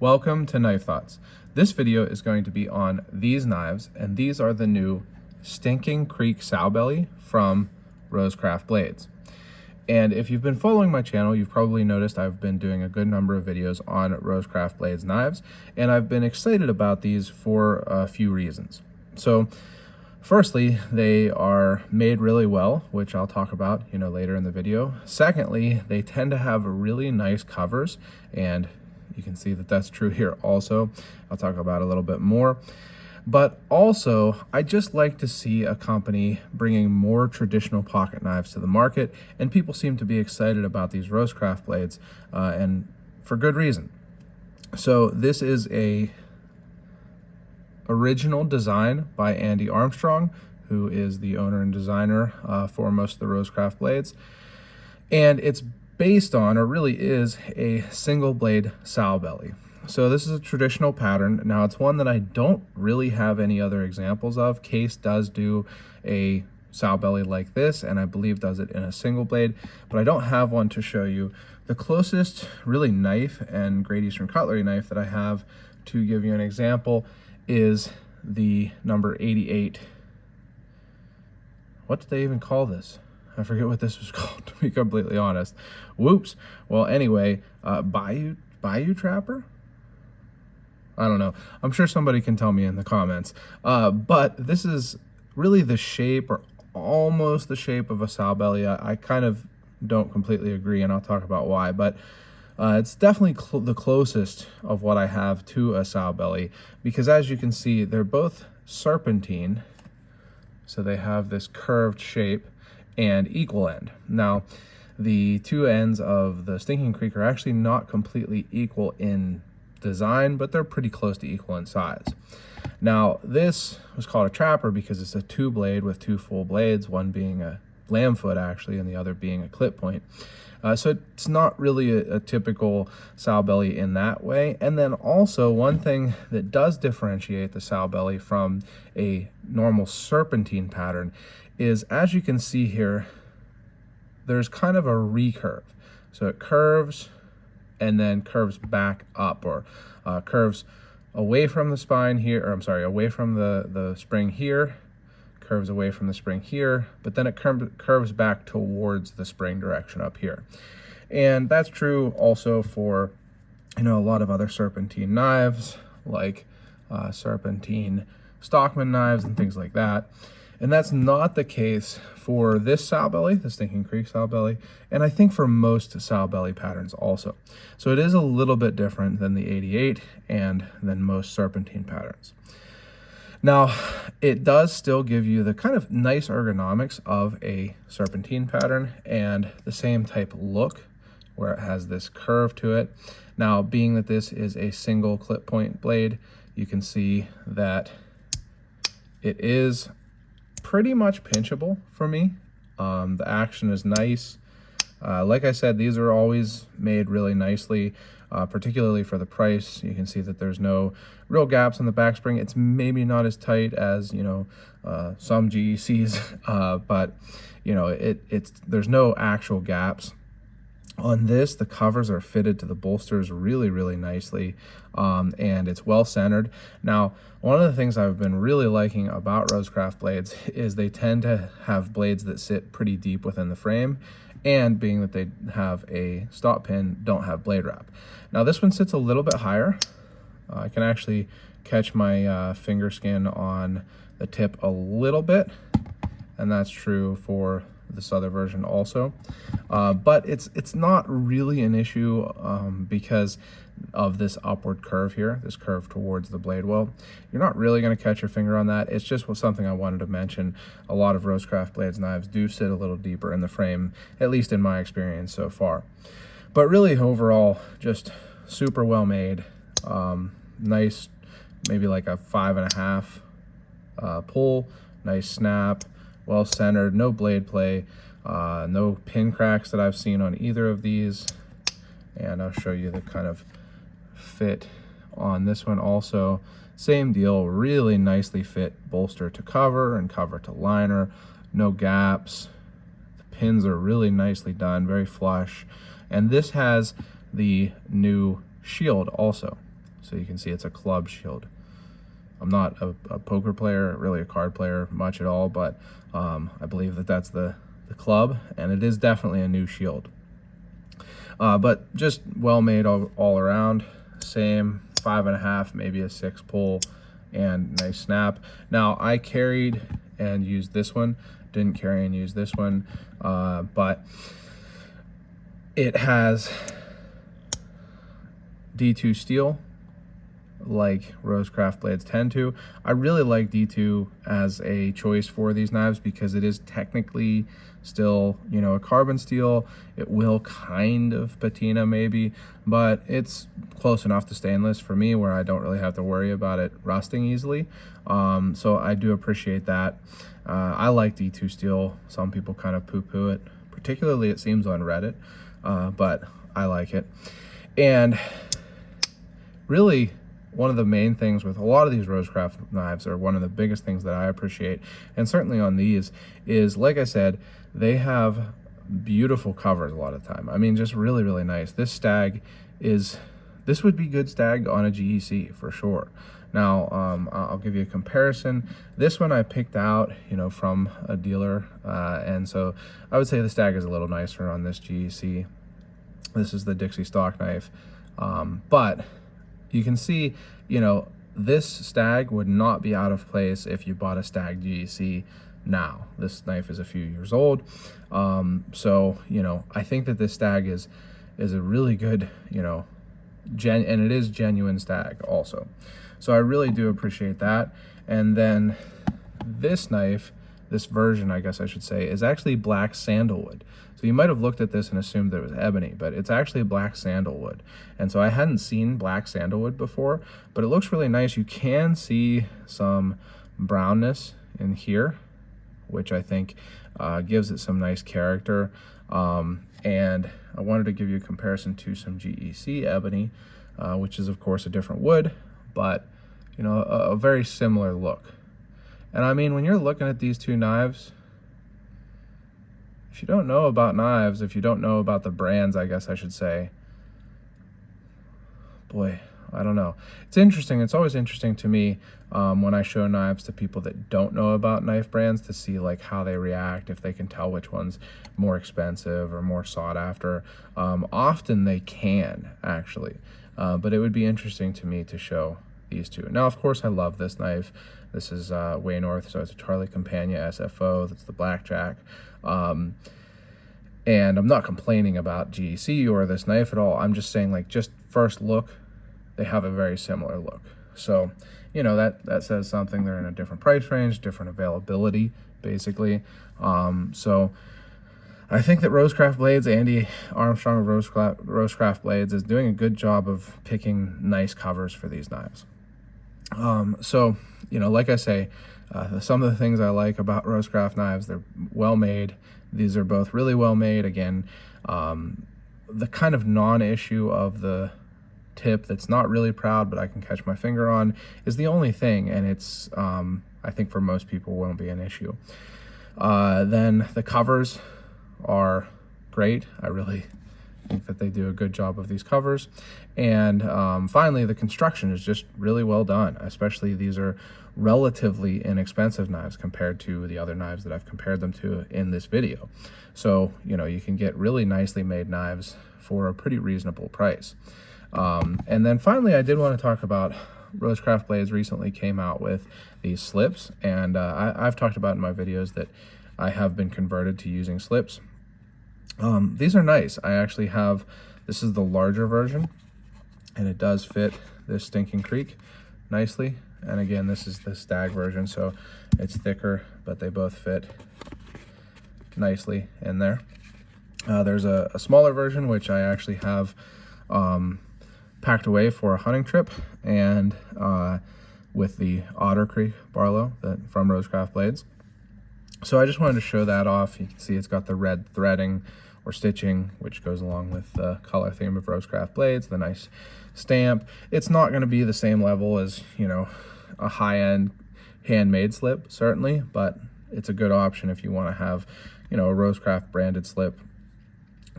Welcome to Knife Thoughts. This video is going to be on these knives, and these are the new Stinking Creek Sowbelly from RoseCraft blades. And if you've been following my channel, you've probably noticed I've been doing a good number of videos on RoseCraft blades knives, and I've been excited about these for a few reasons. So firstly, they are made really well, which I'll talk about later in the video. Secondly, they tend to have really nice covers, and you can see that that's true here also. I'll talk about a little bit more. But also, I just like to see a company bringing more traditional pocket knives to the market, and people seem to be excited about these RoseCraft blades, and for good reason. So this is a original design by Andy Armstrong, who is the owner and designer for most of the RoseCraft blades. And it's based on, or really is, a single blade Sowbelly. So this is a traditional pattern. Now it's one that I don't really have any other examples of. Case does do a Sowbelly like this, and I believe does it in a single blade, but I don't have one to show you. The closest really knife and Great Eastern Cutlery knife that I have to give you an example is the number 88. What did they even call this? I forget what this was called, to be completely honest. Whoops. Well, anyway, Bayou Trapper? I don't know. I'm sure somebody can tell me in the comments. But this is really the shape, or almost the shape, of a Sowbelly. I kind of don't completely agree, and I'll talk about why. But it's definitely the closest of what I have to a Sowbelly, because as you can see, they're both serpentine. So they have this curved shape and equal end. Now, the two ends of the Stinking Creek are actually not completely equal in design, but they're pretty close to equal in size. Now, this was called a trapper because it's a two blade with two full blades, one being a lamb foot actually, and the other being a clip point. So it's not really a typical Sowbelly in that way. And then also, one thing that does differentiate the Sowbelly from a normal serpentine pattern is, as you can see here, there's kind of a recurve. So it curves and then curves back up, or curves away from the spine here, or I'm sorry, away from the spring here, curves away from the spring here, but then it curves back towards the spring direction up here. And that's true also for a lot of other serpentine knives, like serpentine Stockman knives and things like that. And that's not the case for this Sowbelly, the Stinking Creek Sowbelly, and I think for most Sowbelly patterns also. So it is a little bit different than the 88 and than most serpentine patterns. Now, it does still give you the kind of nice ergonomics of a serpentine pattern and the same type look, where it has this curve to it. Now, being that this is a single clip point blade, you can see that it is pretty much pinchable for me. The action is nice. Like I said, these are always made really nicely, particularly for the price. You can see that there's no real gaps on the back spring. It's maybe not as tight as some GECs, but there's no actual gaps. On this, the covers are fitted to the bolsters really, really nicely, and it's well centered. Now, one of the things I've been really liking about RoseCraft blades is they tend to have blades that sit pretty deep within the frame, and being that they have a stop pin, don't have blade wrap. Now, this one sits a little bit higher. I can actually catch my finger skin on the tip a little bit, and that's true for this other version also, but it's not really an issue because of this upward curve here, this curve towards the blade well. You're not really going to catch your finger on that. It's just something I wanted to mention. A lot of RoseCraft blades knives do sit a little deeper in the frame, at least in my experience so far. But really, overall, just super well made. Nice, maybe like a 5.5 pull, nice snap, well centered, no blade play, no pin cracks that I've seen on either of these. And I'll show you the kind of fit on this one also. Same deal, really nicely fit bolster to cover and cover to liner, no gaps. The pins are really nicely done, very flush. And this has the new shield also. So you can see it's a club shield. I'm not a poker player, really a card player much at all, but I believe that that's the club, and it is definitely a new shield. But just well made all around. Same 5.5, maybe a 6 pull, and nice snap. Now I carried and used this one, didn't carry and use this one, but it has D2 steel, like RoseCraft blades tend to. I really like D2 as a choice for these knives because it is technically still, you know, a carbon steel. It will kind of patina maybe, but it's close enough to stainless for me where I don't really have to worry about it rusting easily. So I do appreciate that. I like D2 steel. Some people kind of poo-poo it, particularly it seems on Reddit, but I like it. And really, one of the main things with a lot of these RoseCraft knives, or one of the biggest things that I appreciate, and certainly on these, is, like I said, they have beautiful covers a lot of the time. I mean, just really, really nice. This stag is, this would be good stag on a GEC for sure. Now, I'll give you a comparison. This one I picked out, you know, from a dealer, and so I would say the stag is a little nicer on this GEC. This is the Dixie stock knife, but you can see, you know, this stag would not be out of place if you bought a stag GEC now. This knife is a few years old. So, you know, I think that this stag is a really good, you know, and it is genuine stag also. So I really do appreciate that. And then this knife, this version, I guess I should say, is actually black sandalwood. So you might have looked at this and assumed that it was ebony, but it's actually black sandalwood. And so I hadn't seen black sandalwood before, but it looks really nice. You can see some brownness in here, which I think gives it some nice character. And I wanted to give you a comparison to some GEC ebony, which is of course a different wood, but you know, a very similar look. And I mean, when you're looking at these two knives, if you don't know about knives, if you don't know about the brands, I guess I should say, boy, I don't know. It's interesting. It's always interesting to me when I show knives to people that don't know about knife brands to see like how they react, if they can tell which one's more expensive or more sought after. Often they can, actually, but it would be interesting to me to show these two. Now, of course, I love this knife. This is Way North, so it's a Charlie Campagna SFO. That's the blackjack. And I'm not complaining about GEC or this knife at all. I'm just saying, like, just first look, they have a very similar look. So, you know, that says something. They're in a different price range, different availability, basically. So I think that RoseCraft Blades, Andy Armstrong of RoseCraft Blades, is doing a good job of picking nice covers for these knives. So, you know, like I say, some of the things I like about RoseCraft knives, they're well made. These are both really well made. Again, the kind of non-issue of the tip that's not really proud, but I can catch my finger on, is the only thing, and it's, I think for most people won't be an issue. Then the covers are great. I really think that they do a good job of these covers. And finally, the construction is just really well done, especially these are relatively inexpensive knives compared to the other knives that I've compared them to in this video. So, you know, you can get really nicely made knives for a pretty reasonable price. And then finally, I did want to talk about RoseCraft Blades recently came out with these slips, and I've talked about in my videos that I have been converted to using slips. These are nice. I actually have, this is the larger version, and it does fit this Stinking Creek nicely. And again, this is the Stag version, so it's thicker, but they both fit nicely in there. There's a smaller version, which I actually have packed away for a hunting trip, and with the Otter Creek Barlow from RoseCraft Blades. So I just wanted to show that off. You can see it's got the red threading or stitching, which goes along with the color theme of RoseCraft Blades, the nice stamp. It's not going to be the same level as, you know, a high-end handmade slip, certainly, but it's a good option if you want to have, you know, a RoseCraft branded slip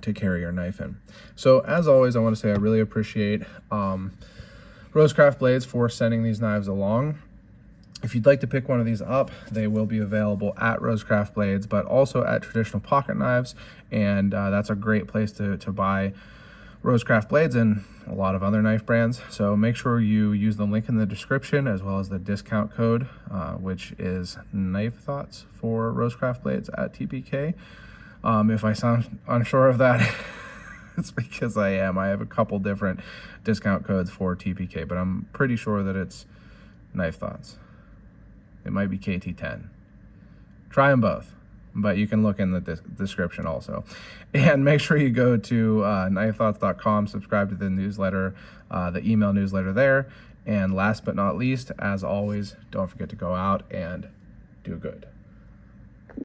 to carry your knife in. So as always, I want to say I really appreciate RoseCraft blades for sending these knives along. If you'd like to pick one of these up, they will be available at RoseCraft Blades, but also at Traditional Pocket Knives, and that's a great place to buy RoseCraft blades and a lot of other knife brands. So make sure you use the link in the description as well as the discount code, which is Knife Thoughts for RoseCraft blades at TPK. If I sound unsure of that, it's because I am. I have a couple different discount codes for TPK, but I'm pretty sure that it's Knife Thoughts. It might be KT10. Try them both, but you can look in the description also. And make sure you go to knifethoughts.com, subscribe to the newsletter, the email newsletter there. And last but not least, as always, don't forget to go out and do good.